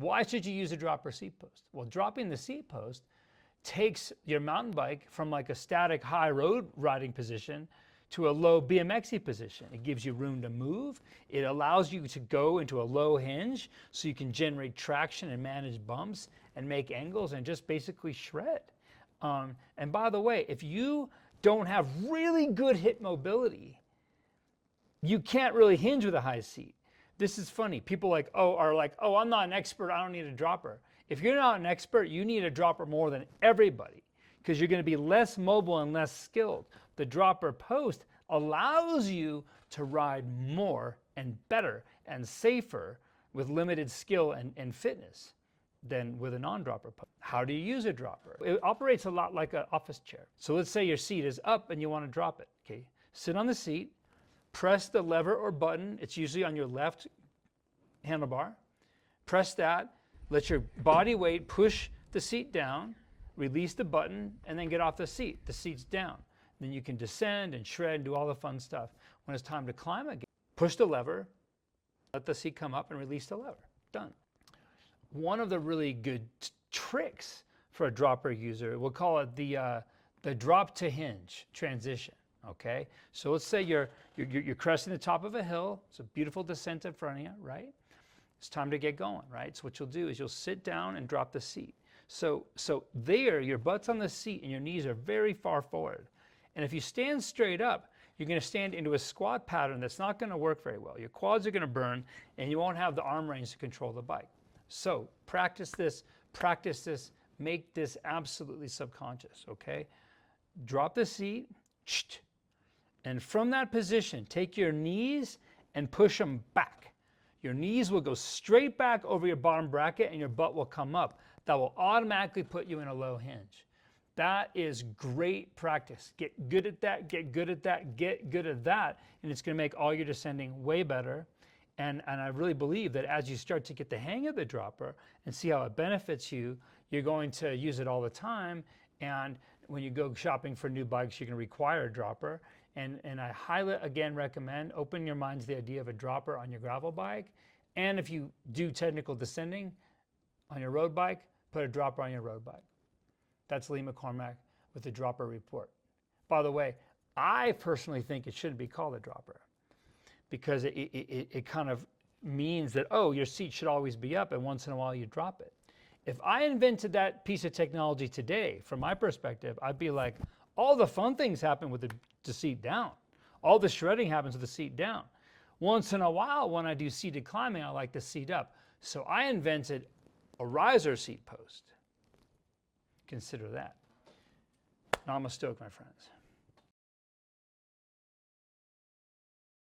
Why should you use a dropper seat post? Well, dropping the seat post takes your mountain bike from like a static high road riding position to a low BMXy position. It gives you room to move. It allows you to go into a low hinge so you can generate traction and manage bumps and make angles and just basically shred. And by the way, if you don't have really good hip mobility, you can't really hinge with a high seat. This is funny. People are like, oh, I'm not an expert, I don't need a dropper. If you're not an expert, you need a dropper more than everybody because you're going to be less mobile and less skilled. The dropper post allows you to ride more and better and safer with limited skill and fitness than with a non-dropper post. How do you use a dropper? It operates a lot like an office chair. So let's say your seat is up and you want to drop it. Okay, sit on the seat, press the lever or button. It's usually on your left handlebar. Press that. Let your body weight push the seat down, release the button, and then get off the seat. The seat's down. Then you can descend and shred and do all the fun stuff. When it's time to climb again, push the lever, let the seat come up and release the lever. Done. One of the really good tricks for a dropper user, we'll call it the drop to hinge transition. Okay, so let's say you're cresting the top of a hill. It's a beautiful descent in front of you, right? It's time to get going, right? So what you'll do is you'll sit down and drop the seat. So there, your butt's on the seat and your knees are very far forward. And if you stand straight up, you're going to stand into a squat pattern that's not going to work very well. Your quads are going to burn and you won't have the arm range to control the bike. So practice this, make this absolutely subconscious, okay? Drop the seat, and from that position, take your knees and push them back. Your knees will go straight back over your bottom bracket and your butt will come up. That will automatically put you in a low hinge. That is great practice. Get good at that, get good at that, get good at that, and it's going to make all your descending way better. And I really believe that as you start to get the hang of the dropper and see how it benefits you, you're going to use it all the time. And when you go shopping for new bikes, you're going to require a dropper. And I highly, again, recommend opening your mind to the idea of a dropper on your gravel bike. And if you do technical descending on your road bike, put a dropper on your road bike. That's Lee McCormack with the Dropper Report. By the way, I personally think it shouldn't be called a dropper because it kind of means that, oh, your seat should always be up and once in a while you drop it. If I invented that piece of technology today, from my perspective, I'd be like, all the fun things happen with the seat down. All the shredding happens with the seat down. Once in a while, when I do seated climbing, I like the seat up. So I invented a riser seat post. Consider that. Namaste, my friends.